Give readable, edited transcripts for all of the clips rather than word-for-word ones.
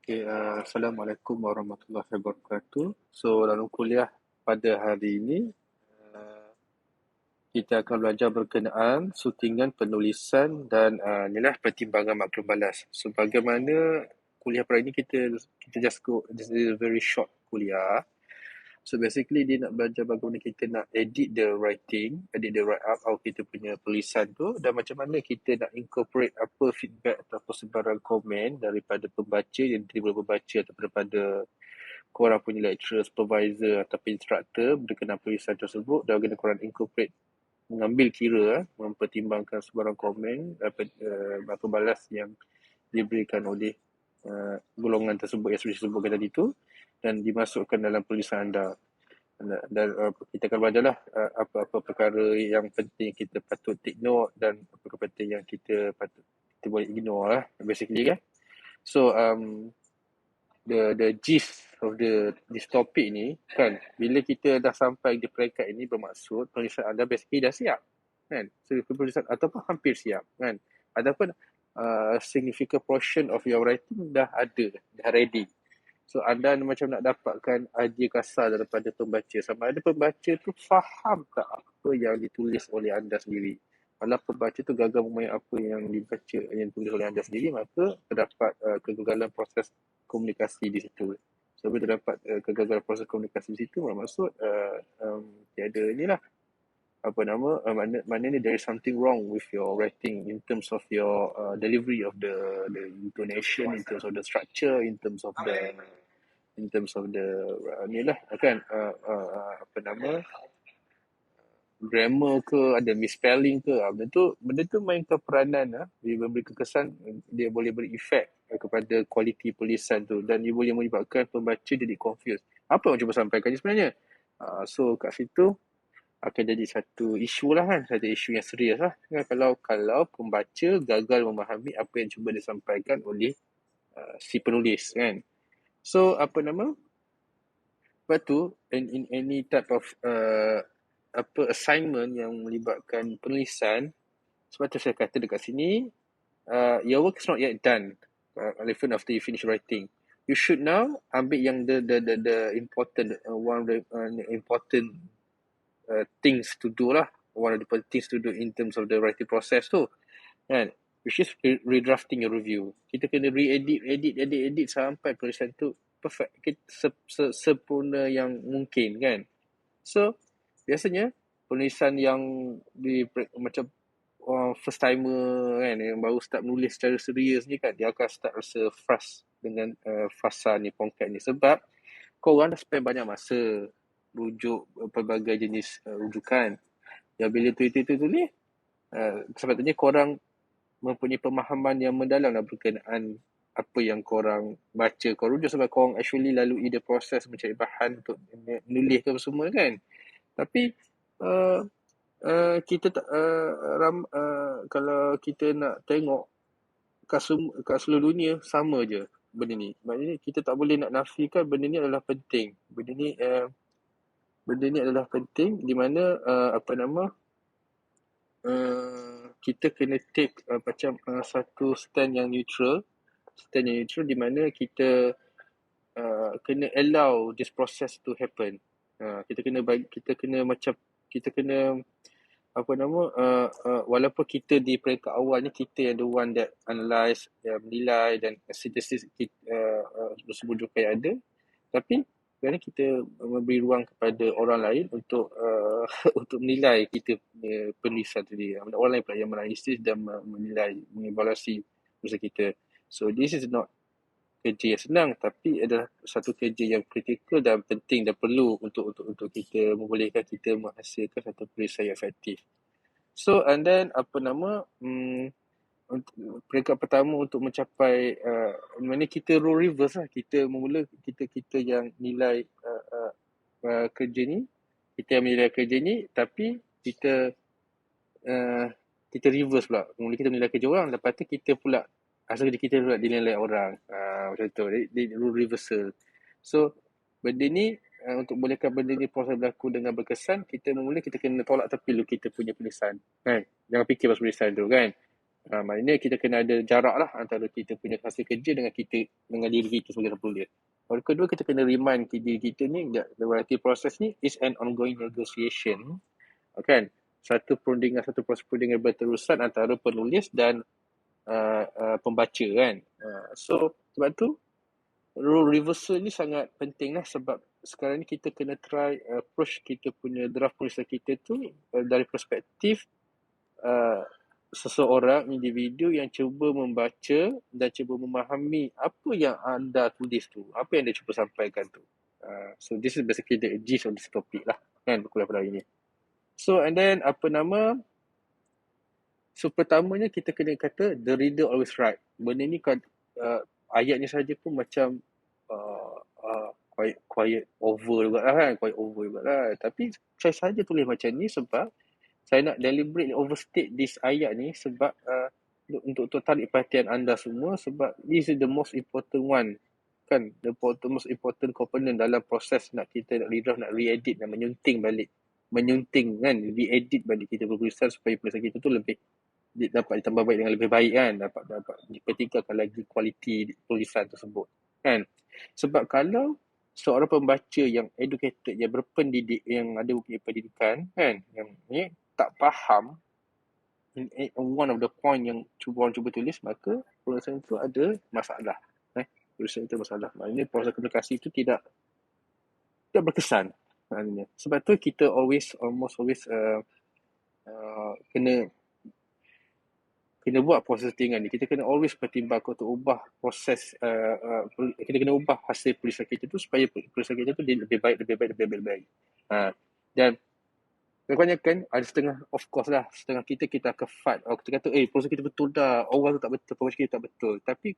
Okay, Assalamualaikum warahmatullahi wabarakatuh. So, dalam kuliah pada hari ini, uh, kita akan belajar berkenaan suntingan penulisan dan inilah pertimbangan maklum balas. So, bagaimana kuliah pada ini kita just go, this is a very short kuliah. So basically dia nak belajar bagaimana kita nak edit the writing, edit the write up atau kita punya tulisan tu, dan macam mana kita nak incorporate apa feedback atau sebarang komen daripada pembaca yang diterima oleh pembaca atau daripada korang punya lecturer, supervisor atau instructor berkenaan tulisan tersebut, dan bagaimana korang incorporate, mengambil kira, mempertimbangkan sebarang komen atau balas yang diberikan oleh golongan tersebut yang sudah disebutkan tadi tu, dan dimasukkan dalam tulisan anda. Dan kita akan belajarlah apa-apa perkara yang penting kita patut take note dan apa penting yang kita boleh ignore lah, basically kan. So the gist of this topic ni kan, bila kita dah sampai di peringkat ini, bermaksud penulisan anda basically dah siap kan. So penulisan ataupun hampir siap kan. Adapun significant portion of your writing dah ada, dah ready. So anda macam nak dapatkan idea kasar daripada pembaca, sama ada pembaca tu faham tak apa yang ditulis oleh anda sendiri. Kalau pembaca tu gagal memahami apa yang dibaca, yang ditulis oleh anda sendiri, maka terdapat kegagalan proses komunikasi di situ. So bila terdapat kegagalan proses komunikasi di situ, bermaksud tiada inilah apa nama maknanya there is something wrong with your writing in terms of your delivery of the intonation, in terms of the structure, in terms of the ni lah kan, apa nama, grammar ke, ada misspelling ke, benda tu mainkan peranan dia memberi kesan, dia boleh beri efek kepada kualiti tulisan tu, dan dia boleh menyebabkan pembaca jadi confused apa yang cuba sampaikan je sebenarnya. So kat situ akan jadi satu isu lah kan, satu isu yang serius lah kan, kalau pembaca gagal memahami apa yang cuba disampaikan oleh si penulis kan. So apa nama, lepas tu in any type of assignment yang melibatkan penulisan, sebab tu saya kata dekat sini, your work is not yet done even after you finish writing. You should now ambil yang the important one of the important things to do lah, one of the important things to do in terms of the writing process tu kan, which is redrafting your review. Kita kena edit sampai tulisan tu perfect, sempurna yang mungkin kan. So biasanya penulisan yang macam first timer kan, yang baru start menulis secara serius ni kan, dia akan start rasa frust dengan fasa ni, pongkat ni, sebab korang dah spend banyak masa rujuk pelbagai jenis rujukan. Dan bila tulis, sepatutnya korang mempunyai pemahaman yang mendalam berkenaan apa yang korang baca, korang rujuk, sebab korang actually lalui the proses mencari bahan untuk menulis ke semua kan. Tapi kita tak kalau kita nak tengok kat seluruh dunia sama je benda ni. Maknanya kita tak boleh nak nafikan benda ni adalah penting. Benda ni adalah penting, di mana apa nama, kita kena take macam satu stand yang neutral, di mana kita kena allow this process to happen. Kita kena apa nama, walaupun kita di peringkat awal ni, kita yang the one that analyse, menilai dan sintesis semua rujukan yang ada, tapi kerana kita memberi ruang kepada orang lain untuk untuk menilai kita punya penulisan tadi. Orang lain pula yang menanalisis dan menilai, mengevaluasi penulisan kita. So this is not kerja yang senang, tapi adalah satu kerja yang kritikal dan penting dan perlu untuk kita membolehkan kita menghasilkan satu penulisan yang efektif. So and then apa nama, untuk peringkat pertama untuk mencapai mana kita role reverse lah. Kita memula kita yang nilai kerja ni, tapi kita reverse pula. Mula kita menilai kerja orang, lepas tu kita pula hasil kerja kita pula dinilai orang. Macam tu. Dia rule reversal. So benda ni, untuk bolehkan benda ni proses berlaku dengan berkesan, kita kena tolak tepi dulu kita punya penulisan kan. Jangan fikir pasal penulisan tu kan. Maknanya kita kena ada jarak lah antara kita punya hasil kerja dengan diri kita sebagai penulis. Yang kedua, kita kena remind diri kita ni, the writing process ni is an ongoing negotiation. Kan? Satu proses perundingan berterusan antara penulis dan pembaca kan. So, sebab tu role reversal ni sangat penting lah, sebab sekarang ni kita kena try approach kita punya draft tulisan kita tu dari perspektif seseorang individu yang cuba membaca dan cuba memahami apa yang anda tulis tu, apa yang dia cuba sampaikan tu. So this is basically the gist of this topic lah kan, kuliah pada hari ni. So and then so pertamanya kita kena kata the reader always right. Benda ni kan ayatnya saja pun macam quite over juga lah kan, quite over juga lah. Tapi saya saja tulis macam ni sebab saya nak deliberately overstate this ayat ni sebab untuk tarik perhatian anda semua, sebab this is the most important one kan, the most important component dalam proses nak redraft, nak re-edit, nak menyunting kan, re-edit balik kita bertulisan supaya tulisan kita tu lebih dapat ditambah baik dengan lebih baik kan, dapat dipertingkatkan lagi kualiti tulisan tersebut kan. Sebab kalau seorang pembaca yang educated, yang berpendidik, yang ada pendidikan kan, yang ni tak faham one of the point yang orang cuba tulis, maka tulisan itu ada masalah. Tulisan itu masalah. Maknanya proses komunikasi itu tidak berkesan. Maknanya. Sebab tu kita almost always kena buat proses settingan ni. Kita kena always pertimbangkan untuk ubah proses, kita kena ubah hasil tulisan kita tu supaya tulisan kita tu dia lebih baik. Dan kebanyakan ada setengah, of course lah, setengah kita akan fight. Kita kata, proses kita betul dah, orang tu tak betul, proses kita tak betul. Tapi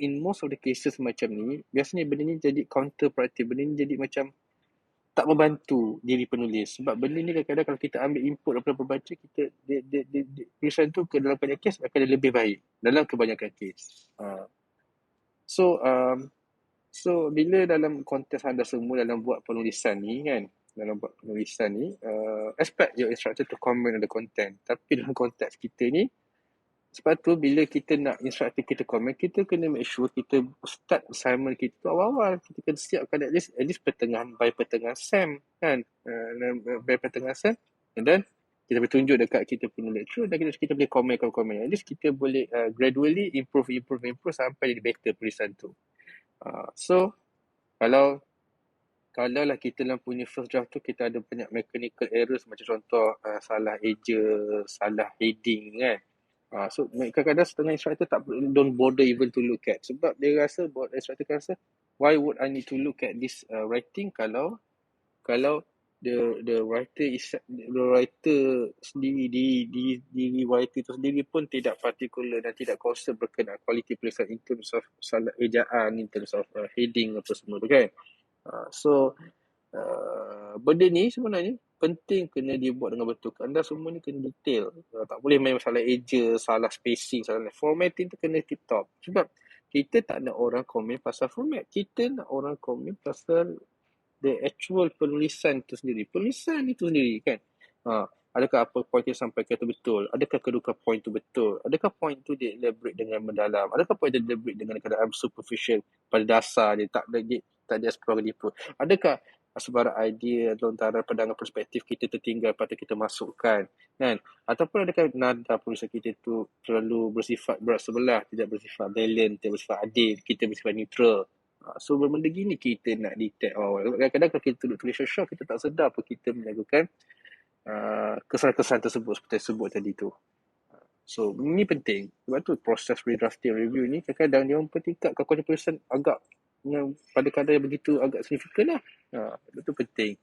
in most of the cases macam ni, biasanya benda ni jadi counterproductive, benda ni jadi macam tak membantu diri penulis. Sebab benda ni kadang-kadang kalau kita ambil input daripada pembaca, kita tulisan tu ke dalam banyak kes akan lebih baik dalam kebanyakan kes. So bila dalam konteks anda semua dalam buat penulisan ni kan, expect your instructor to comment on the content. Tapi dalam konteks kita ni, sebab tu bila kita nak instructor kita comment, kita kena make sure kita start assignment kita tu awal-awal. Kita kena siapkan at least by pertengahan SEM kan, by pertengahan SEM, and then kita boleh tunjuk dekat kita punya lecturer dan kita boleh comment. At least kita boleh gradually improve sampai jadi better tulisan tu. So kalau lah kita dalam punya first draft tu kita ada banyak mechanical errors, macam contoh salah eja, salah heading kan. So kadang-kadang setengah instructor don't bother even to look at, sebab dia rasa, instructor rasa, why would I need to look at this writing kalau the writer sendiri di writer itu sendiri pun tidak particular dan tidak concern berkenaan kualiti tulisan in terms of salah ejaan, in terms of heading apa semua tu kan. So benda ni sebenarnya penting kena dibuat dengan betul. Anda semua ni kena detail. Tak boleh main masalah eja, salah spacing, salah formatting tu kena tip top. Sebab kita tak nak orang komen pasal format. Kita nak orang komen pasal the actual penulisan itu sendiri. Penulisan itu sendiri kan. Adakah apa point yang sampaikan itu betul? Adakah kedua point itu betul? Adakah point itu dia elaborate dengan mendalam? Adakah point dia elaborate dengan keadaan superficial pada dasar dia, tak ada explore deeper? Adakah sebarang idea lontaran pandangan perspektif kita tertinggal patut kita masukkan kan? Ataupun adakah nada penulisan kita tu terlalu bersifat berat sebelah, tidak bersifat balance, tidak bersifat adil, kita bersifat neutral? So benda gini kita nak detect. Kadang-kadang kalau kita tulis short, kita tak sedar pun kita melakukan kesan-kesan tersebut seperti sebut tadi tu. So ini penting. Sebab tu proses redrafting review ni kadang-kadang dia mempertingkatkan kualiti tulisan agak pada kadar yang begitu agak signifikan lah. Itu penting.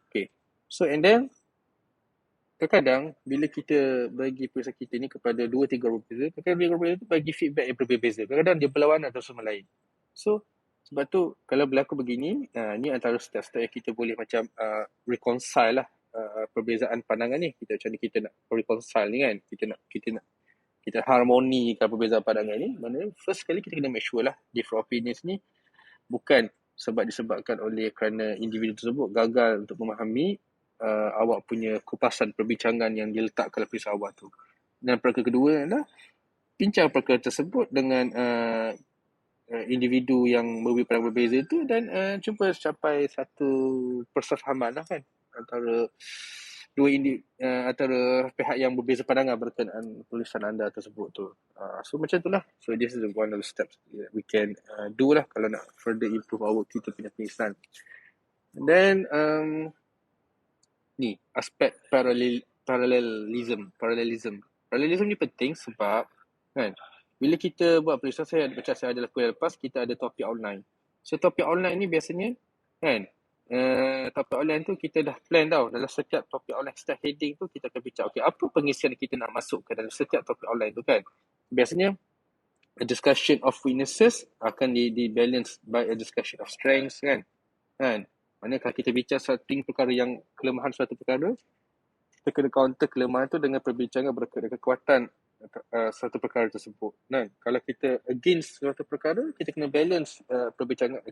Okay. So and then kadang-kadang bila kita bagi tulisan kita ni kepada 2-3 orang berbeza, kadang-kadang orang berbeza tu bagi feedback yang berbeza. Kadang-kadang dia berlawanan atau sama lain. So sebab tu kalau berlaku begini, ni antara step-step yang kita boleh macam reconcile lah perbezaan pandangan ni. Macam ni kita nak reconcile ni kan. Kita harmonikan perbezaan pandangan ni. Maknanya first kali kita kena make sure lah different opinions ni bukan disebabkan oleh kerana individu tersebut gagal untuk memahami awak punya kupasan perbincangan yang diletakkan dalam tulisan awak tu. Dan perkara kedua adalah bincang perkara tersebut dengan individu yang berbeza itu dan cuba capai satu persefahaman lah kan antara antara pihak yang berbeza pandangan berkenaan tulisan anda tersebut tu. So macam itulah. So this is one of the steps that we can do lah kalau nak further improve our kita punya tulisan. And then ni aspek parallelism ni penting sebab kan bila kita buat tulisan, saya adalah kuliah lepas, kita ada topik online. So topik online ni biasanya kan topik online tu kita dah plan tau. Dalam setiap topik online, setiap heading tu kita akan bincang, okay, apa pengisian kita nak masukkan dalam setiap topik online tu kan. Biasanya a discussion of weaknesses akan di balance by a discussion of strengths kan. Maksudnya kalau kita bincang satu perkara yang kelemahan suatu perkara, kita kena counter kelemahan tu dengan perbincangan berkaitan kekuatan satu perkara tersebut. Kalau kita against suatu perkara, kita kena balance perbincangan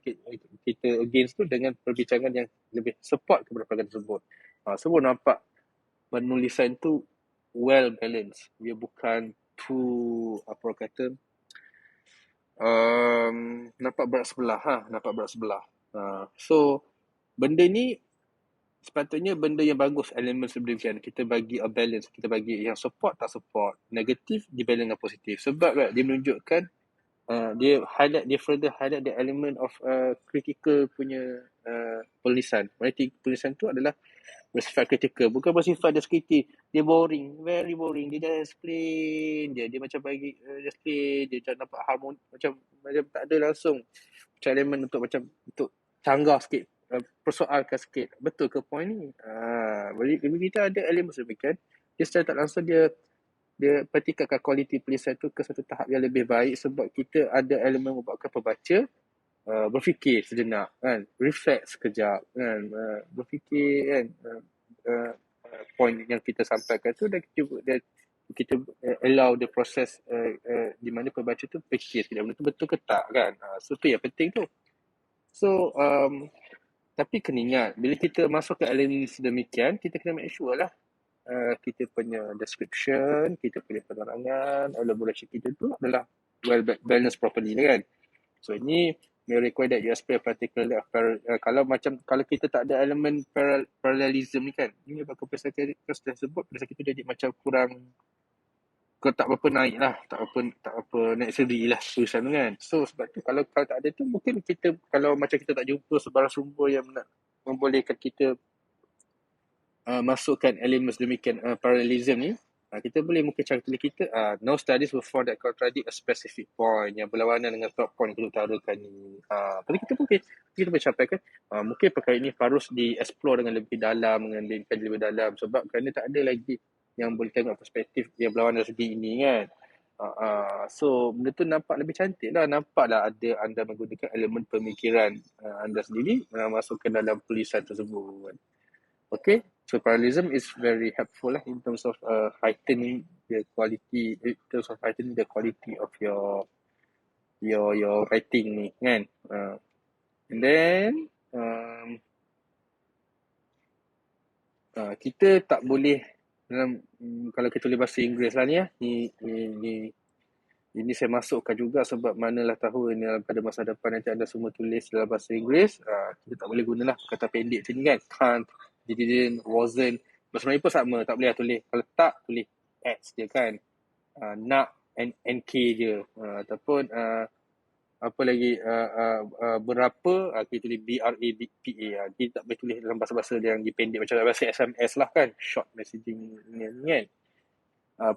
kita against tu dengan perbincangan yang lebih support kepada perkara tersebut. Sebab nampak penulisan tu well balanced. Dia bukan too nampak berat sebelah. So benda ni sepatutnya benda yang bagus, elemen sedemikian. Kita bagi a balance, kita bagi yang support tak support, negatif di balance dengan positif. Sebab kan, dia menunjukkan dia further highlight the element of critical punya penulisan. Maksudnya penulisan tu adalah bersifat critical, bukan bersifat deskriptif. Dia boring, very boring. Dia just plain dia macam bagi just plain, dia macam nampak harmoni, macam tak ada langsung macam elemen untuk canggah sikit, persoalkan sikit. Betul ke point ni? Bila kita ada elemen sedemikian, dia secara tak langsung dia pertikatkan kualiti tulisan tu ke satu tahap yang lebih baik sebab kita ada elemen membuatkan pembaca berfikir sejenak kan, reflect sekejap kan, berfikir kan, point yang kita sampaikan tu dan kita allow the process di mana pembaca tu fikir sekejap benda tu betul ke tak kan. So tu yang penting tu. So tapi kena ingat, bila kita masuk ke elemen sedemikian, kita kena make sure lah kita punya description, kita punya penerangan, elaboration kita tu adalah well balanced properly kan. So ini may require that you aspire particularly kalau kita tak ada elemen parallelism ni kan, ini menyebabkan perspektif tersebut kita jadi macam kurang tak berapa naik lah, tak apa naik seri lah tulisan kan. So sebab tu kalau tak ada tu, mungkin kita kalau macam kita tak jumpa sebarang sumber yang nak membolehkan kita masukkan elemen sedemikian parallelism ni, kita boleh mungkin cara tulis kita no studies will found that contradict a specific point yang berlawanan dengan top point yang kita utarakan ni. Tapi kita boleh sampaikan mungkin perkara ini harus di-explore dengan lebih dalam, dengan lebih dalam sebab kerana tak ada lagi yang boleh tengok perspektif yang berlawanan dari segi ini kan. So benda tu nampak lebih cantik lah, nampaklah ada anda menggunakan elemen pemikiran anda sendiri masukkan dalam tulisan tersebut. Okay, so parallelism is very helpful lah in terms of heightening the quality of your writing ni kan. And then kita tak boleh dalam kalau kita tulis bahasa Inggeris lah ni ini saya masukkan juga sebab manalah tahu ini pada masa depan nanti anda semua tulis dalam bahasa Inggeris, kita tak boleh gunalah kata pendek macam ni kan, can't, didn't, wasn't. Bahasa Melayu pun sama, tak boleh tulis, kalau tak tulis X je kan, nak NK je, ataupun apa lagi berapa, kita tulis BRAPA. Kita tak boleh tulis dalam bahasa-bahasa yang dipendek macam bahasa SMS lah kan, short messaging ni kan,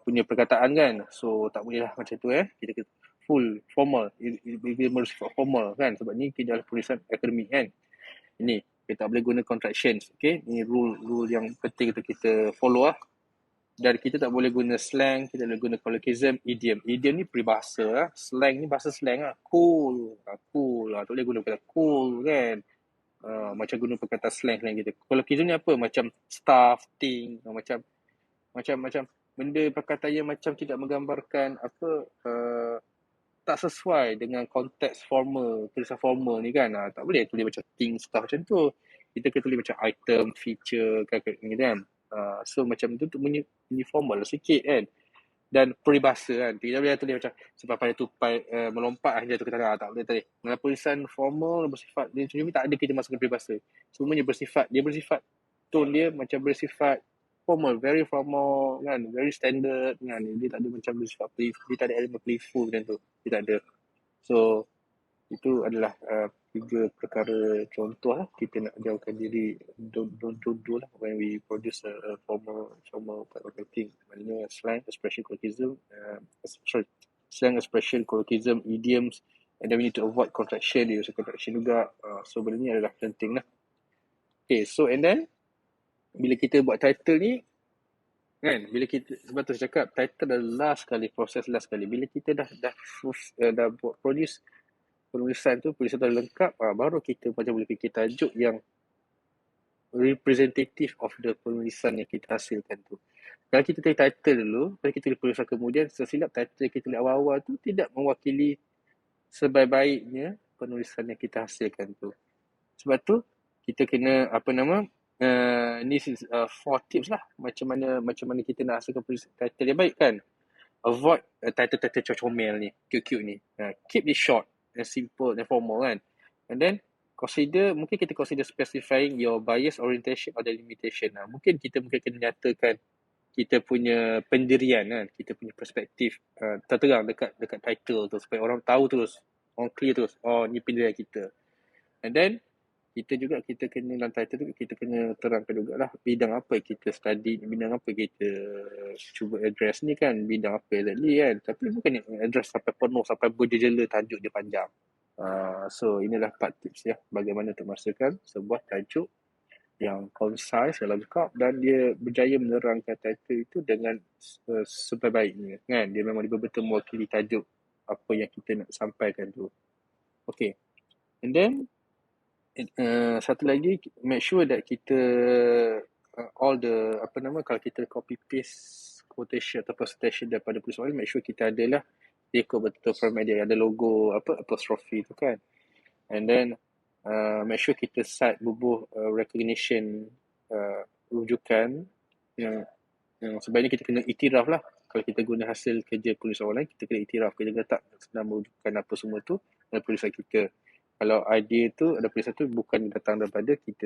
punya perkataan kan. So tak boleh lah macam tu kita kena full formal, dia bersifat formal kan, sebab ni kita adalah tulisan akademik kan. Ini kita tak boleh guna contractions, okay, ni rule yang penting untuk kita follow lah. Dan kita tak boleh guna slang, kita boleh guna colloquialism, idiom ni peribahasa lah, slang ni bahasa slang lah, cool lah, tak boleh guna kata cool kan, macam guna perkataan slang gitu. Colloquialism ni apa, macam stuff, thing, macam benda perkataan yang macam tidak menggambarkan tak sesuai dengan konteks formal, tulisan formal ni kan. Tak boleh tulis macam thing, stuff macam tu. Kita kena tulis macam item, feature kan. So macam tu untuk bunyi formal sikit kan. dan peribahasa kan. Tidak boleh tulis macam sebab pada tupai melompat dia tu kita tak boleh tulis. Dalam tulisan formal bersifat dia macam ni tak ada kita masukkan peribahasa. Semuanya bersifat tone dia macam bersifat formal, very formal kan, very standard kan. Dia tak ada macam bersifat playful, dia tak ada elemen playful macam tu. Dia tak ada. So itu adalah tiga perkara contoh lah kita nak jauhkan diri don't do lah when we produce a formal type of writing. Maknanya slang, expression, colloquialism, slang, expression, colloquialism, idioms, and then we need to avoid contraction, dia usah contraction juga. So benda ni adalah penting lah. Okay, so and then bila kita buat title ni kan, bila kita sebab tu saya cakap title adalah proses last sekali. Bila kita dah buat produce penulisan tu lengkap, baru kita macam boleh fikir tajuk yang representative of the penulisan yang kita hasilkan tu. Kalau kita tulis title dulu, kalau kita tulis penulisan kemudian, sesilap title yang kita tulis awal-awal tu tidak mewakili sebaik-baiknya penulisan yang kita hasilkan tu. Sebab tu, kita kena, ni 4 tips lah, macam mana kita nak hasilkan penulisan title yang baik kan. Avoid title-title comel ni, cute-cute ni. Keep it short and simple and formal kan. And then mungkin kita consider specifying your bias, orientation or delimitation. Mungkin kita kena nyatakan kita punya pendirian kan, kita punya perspektif terterang dekat title tu supaya orang tahu terus, orang clear terus, oh ni pendirian kita. And then kita kena dalam title tu kita kena terangkan jugalah bidang apa kita study, bidang apa kita cuba address ni kan, bidang apa exactly kan. Tapi bukan address sampai penuh, sampai berjejela tajuk dia panjang. So inilah 4 tips ya, bagaimana untuk menghasilkan sebuah tajuk yang concise, yang lengkap dan dia berjaya menerangkan title itu dengan sebaik-baiknya kan. Dia memang betul-betul mewakili tajuk apa yang kita nak sampaikan tu. Okay. And then satu lagi, make sure that kita all the kalau kita copy paste quotation atau citation daripada penulis make sure kita adalah ikut betul format dia, ada logo apostrophe tu kan. And then make sure kita cite bubuh recognition rujukan yang sebenarnya kita kena iktiraf lah. Kalau kita guna hasil kerja penulis orang lain, kita kena iktiraf, kita kena tak senang merujukan apa semua tu dan penulisan kita. Kalau idea tu, ada penulisan tu bukan datang daripada kita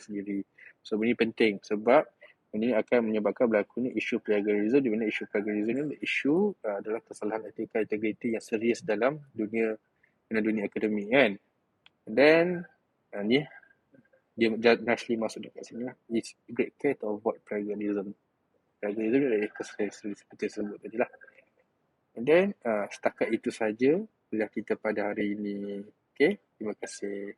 sendiri. So ini penting sebab ini akan menyebabkan berlakunya isu plagiarism, di mana isu plagiarism ni isu adalah kesalahan etika integriti yang serius dalam dunia akademik kan. And then ni dia nicely masuk dekat sini lah. It's great care to avoid plagiarism. Plagiarism adalah seperti saya sebut tadi lah. And then setakat itu saja kuliah kita pada hari ini. Okay, terima kasih.